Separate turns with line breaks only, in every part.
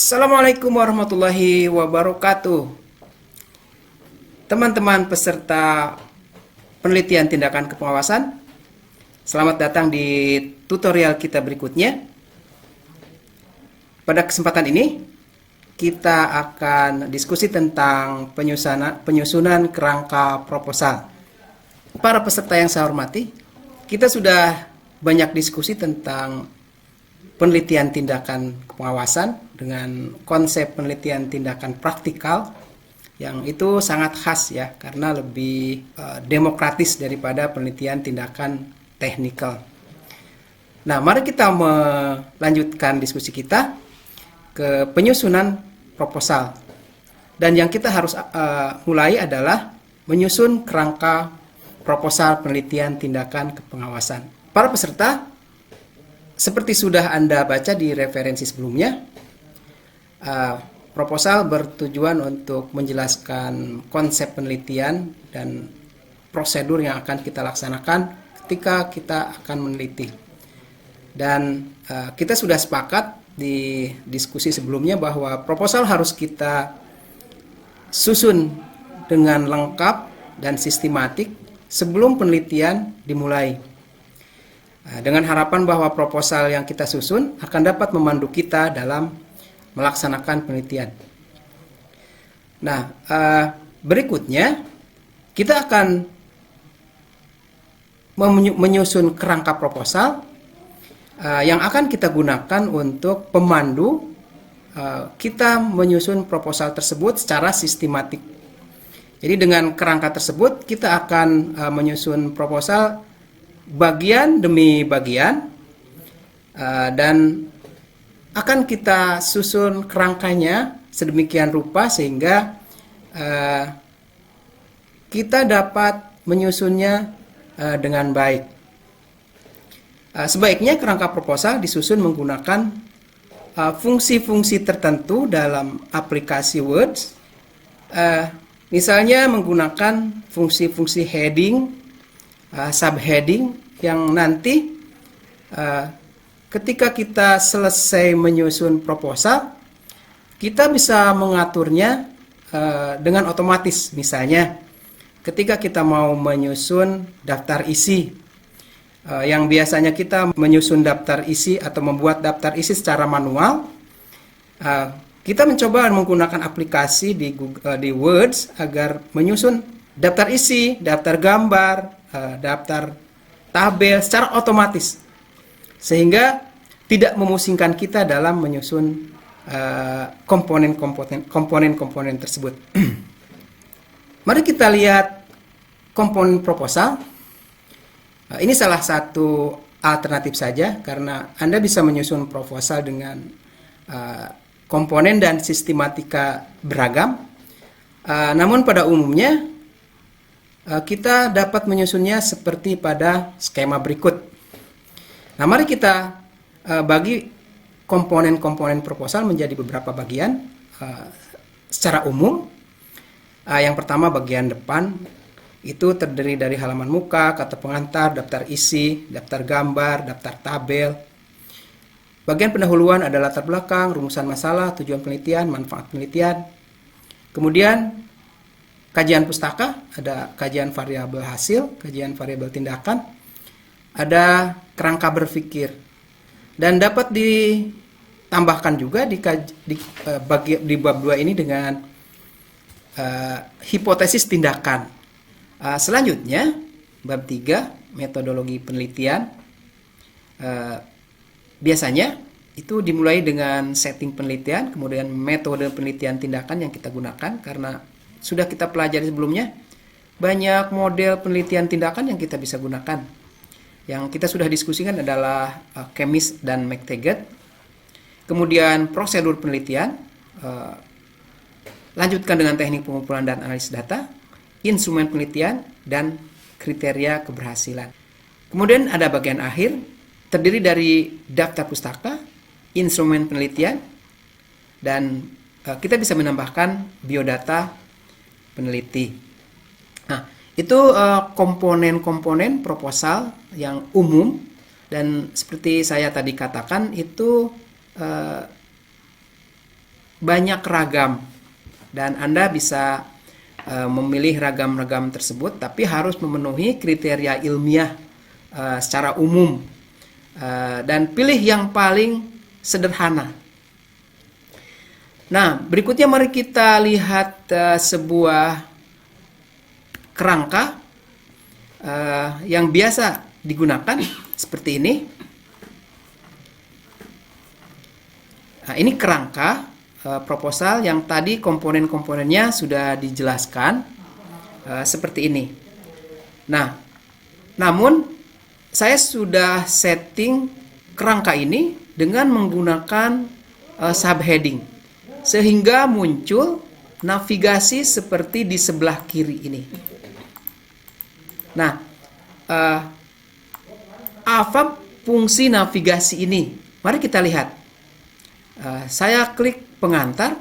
Assalamualaikum warahmatullahi wabarakatuh. Teman-teman peserta penelitian tindakan kepengawasan, selamat datang di tutorial kita berikutnya. Pada kesempatan ini, kita akan diskusi tentang penyusunan kerangka proposal. Para peserta yang saya hormati, kita sudah banyak diskusi tentang penelitian tindakan pengawasan dengan konsep penelitian tindakan praktikal yang itu sangat khas ya, karena lebih demokratis daripada penelitian tindakan teknikal. Nah, mari kita melanjutkan diskusi kita ke penyusunan proposal. Dan yang kita harus mulai adalah menyusun kerangka proposal penelitian tindakan kepengawasan. Para peserta, seperti sudah Anda baca di referensi sebelumnya, proposal bertujuan untuk menjelaskan konsep penelitian dan prosedur yang akan kita laksanakan ketika kita akan meneliti. Dan kita sudah sepakat di diskusi sebelumnya bahwa proposal harus kita susun dengan lengkap dan sistematik sebelum penelitian dimulai. Dengan harapan bahwa proposal yang kita susun akan dapat memandu kita dalam melaksanakan penelitian. Nah, berikutnya kita akan menyusun kerangka proposal yang akan kita gunakan untuk pemandu kita menyusun proposal tersebut secara sistematik. Jadi dengan kerangka tersebut kita akan menyusun proposal bagian demi bagian dan akan kita susun kerangkanya sedemikian rupa sehingga kita dapat menyusunnya dengan baik. Sebaiknya kerangka proposal disusun menggunakan fungsi-fungsi tertentu dalam aplikasi Word, misalnya menggunakan fungsi-fungsi heading, subheading yang nanti ketika kita selesai menyusun proposal, kita bisa mengaturnya dengan otomatis. Misalnya ketika kita mau menyusun daftar isi, yang biasanya kita menyusun daftar isi atau membuat daftar isi secara manual, kita mencoba menggunakan aplikasi di Word agar menyusun daftar isi, daftar gambar, daftar tabel secara otomatis, sehingga tidak memusingkan kita dalam menyusun komponen-komponen tersebut. Mari kita lihat komponen proposal. Ini salah satu alternatif saja, karena Anda bisa menyusun proposal dengan komponen dan sistematika beragam. Namun pada umumnya kita dapat menyusunnya seperti pada skema berikut. Nah, mari kita bagi komponen-komponen proposal menjadi beberapa bagian secara umum. Yang pertama, bagian depan itu terdiri dari halaman muka, kata pengantar, daftar isi, daftar gambar, daftar tabel. Bagian pendahuluan ada latar belakang, rumusan masalah, tujuan penelitian, manfaat penelitian. Kemudian kajian pustaka, ada kajian variabel hasil, kajian variabel tindakan, ada kerangka berpikir, dan dapat ditambahkan juga di bab 2 ini dengan hipotesis tindakan. Selanjutnya, bab 3, metodologi penelitian. Biasanya itu dimulai dengan setting penelitian, kemudian metode penelitian tindakan yang kita gunakan, karena sudah kita pelajari sebelumnya, banyak model penelitian tindakan yang kita bisa gunakan. Yang kita sudah diskusikan adalah Chemis dan McTaggart. Kemudian prosedur penelitian, lanjutkan dengan teknik pengumpulan dan analisis data, instrumen penelitian, dan kriteria keberhasilan. Kemudian ada bagian akhir, terdiri dari daftar pustaka, instrumen penelitian, dan kita bisa menambahkan biodata peneliti. Nah, itu komponen-komponen proposal yang umum, dan seperti saya tadi katakan itu banyak ragam dan Anda bisa memilih ragam-ragam tersebut, tapi harus memenuhi kriteria ilmiah secara umum dan pilih yang paling sederhana. Nah, berikutnya mari kita lihat sebuah kerangka yang biasa digunakan seperti ini. Nah, ini kerangka proposal yang tadi komponen-komponennya sudah dijelaskan seperti ini. Nah, namun saya sudah setting kerangka ini dengan menggunakan subheading sehingga muncul navigasi seperti di sebelah kiri ini. Nah, apa fungsi navigasi ini? Mari kita lihat. Saya klik pengantar,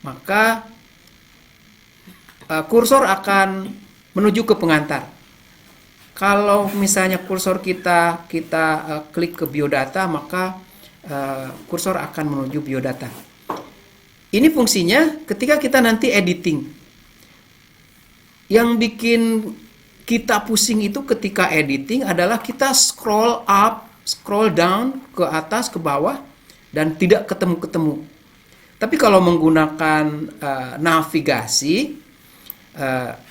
maka kursor akan menuju ke pengantar. Kalau misalnya kursor kita klik ke biodata, maka kursor akan menuju biodata. Ini fungsinya ketika kita nanti editing. Yang bikin kita pusing itu ketika editing adalah kita scroll up, scroll down, ke atas, ke bawah, dan tidak ketemu-ketemu. Tapi kalau menggunakan navigasi,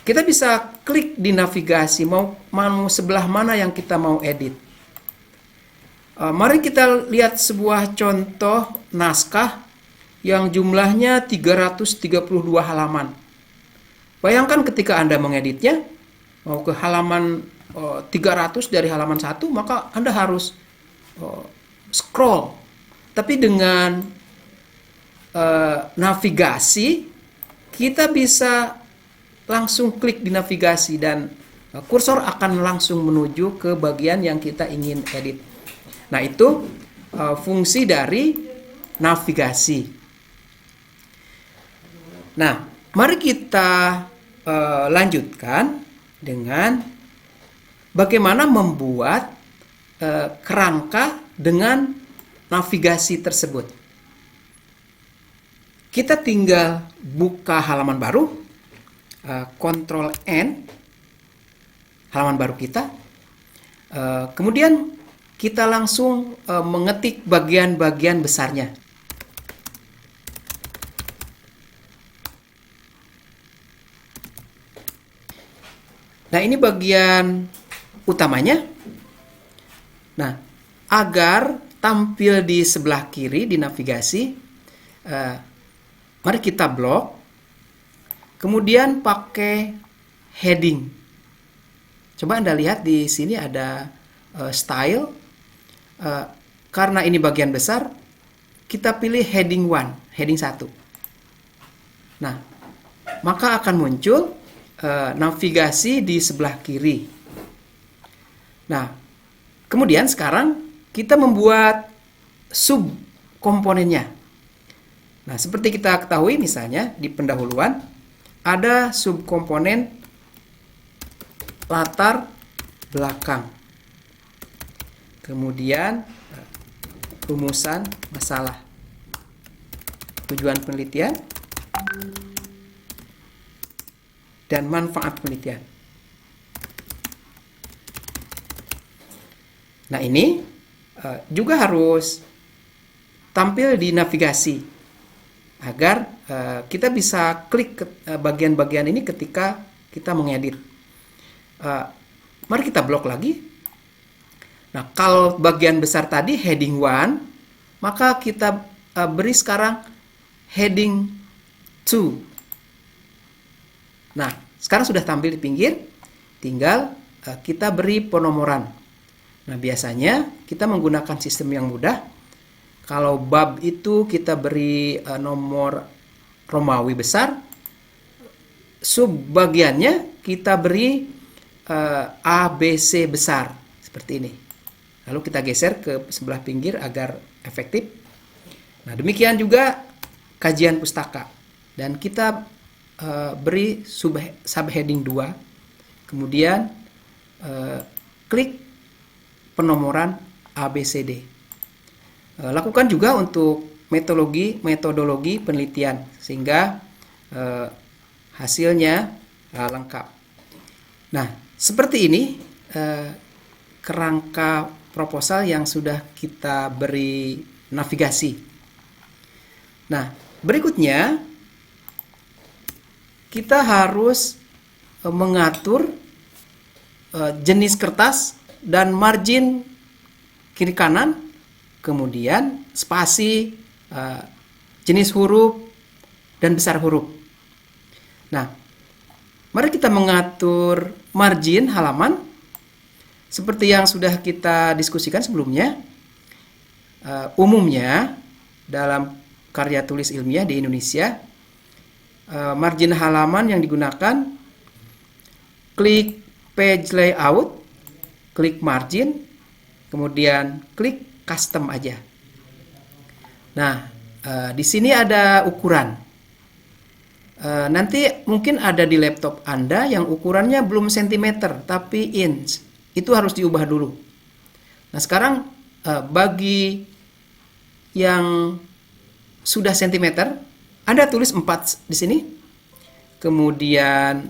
kita bisa klik di navigasi mau sebelah mana yang kita mau edit. Mari kita lihat sebuah contoh naskah yang jumlahnya 332 halaman. Bayangkan ketika Anda mengeditnya, mau ke halaman 300 dari halaman 1, maka Anda harus scroll. Tapi dengan navigasi, kita bisa langsung klik di navigasi dan kursor akan langsung menuju ke bagian yang kita ingin edit. Nah, itu fungsi dari navigasi. Nah, mari kita lanjutkan dengan bagaimana membuat kerangka dengan navigasi tersebut. Kita tinggal buka halaman baru, Ctrl N, halaman baru kita. Kemudian kita langsung mengetik bagian-bagian besarnya. Nah, ini bagian utamanya. Nah, agar tampil di sebelah kiri di navigasi, mari kita blok, kemudian pakai heading. Coba Anda lihat di sini ada style, karena ini bagian besar, kita pilih heading 1, heading 1. Nah, maka akan muncul navigasi di sebelah kiri. Nah, kemudian sekarang kita membuat sub komponennya. Nah, seperti kita ketahui misalnya di pendahuluan ada sub komponen latar belakang. Kemudian rumusan masalah, tujuan penelitian, dan manfaat penelitian. Nah, ini juga harus tampil di navigasi agar kita bisa klik bagian-bagian ini ketika kita mengedit. Mari kita blok lagi. Nah, kalau bagian besar tadi heading 1, maka kita beri sekarang heading 2. Nah, sekarang sudah tampil di pinggir, tinggal kita beri penomoran. Nah, biasanya kita menggunakan sistem yang mudah. Kalau bab itu kita beri nomor Romawi besar, sub bagiannya kita beri A, B, C besar, seperti ini. Lalu kita geser ke sebelah pinggir agar efektif. Nah, demikian juga kajian pustaka. Dan kita beri subheading 2, kemudian klik penomoran ABCD. Lakukan juga untuk metodologi penelitian sehingga hasilnya lengkap. Nah, seperti ini kerangka proposal yang sudah kita beri navigasi. Nah, berikutnya kita harus mengatur jenis kertas dan margin kiri kanan, kemudian spasi, jenis huruf, dan besar huruf. Nah, mari kita mengatur margin halaman seperti yang sudah kita diskusikan sebelumnya. Umumnya dalam karya tulis ilmiah di Indonesia, margin halaman yang digunakan klik page layout, klik margin, kemudian klik custom aja. Nah, di sini ada ukuran. Nanti mungkin ada di laptop Anda yang ukurannya belum sentimeter tapi inch. Itu harus diubah dulu. Nah, sekarang bagi yang sudah sentimeter, Anda tulis 4 di sini. Kemudian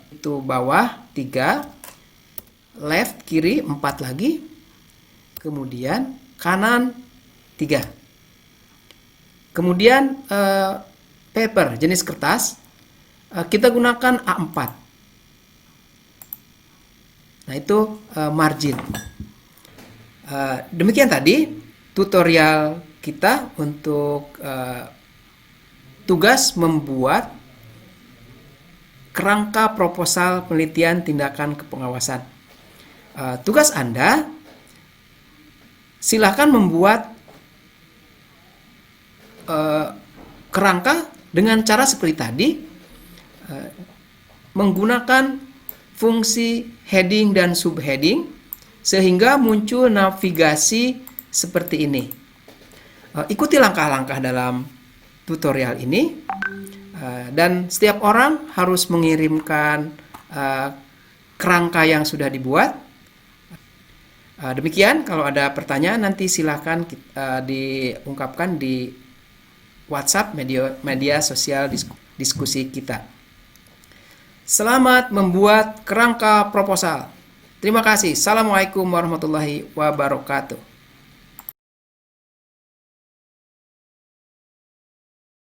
itu bawah 3, left kiri 4 lagi. Kemudian kanan 3. Kemudian paper, jenis kertas, kita gunakan A4. Nah, itu margin. Demikian tadi tutorial kita untuk tugas membuat kerangka proposal penelitian tindakan kepengawasan. Tugas Anda, silakan membuat kerangka dengan cara seperti tadi, menggunakan fungsi heading dan subheading sehingga muncul navigasi seperti ini. Ikuti langkah-langkah dalam tutorial ini, dan setiap orang harus mengirimkan kerangka yang sudah dibuat. Demikian, kalau ada pertanyaan nanti silakan diungkapkan di WhatsApp media sosial diskusi kita. Selamat membuat kerangka proposal. Terima kasih. Assalamualaikum warahmatullahi wabarakatuh.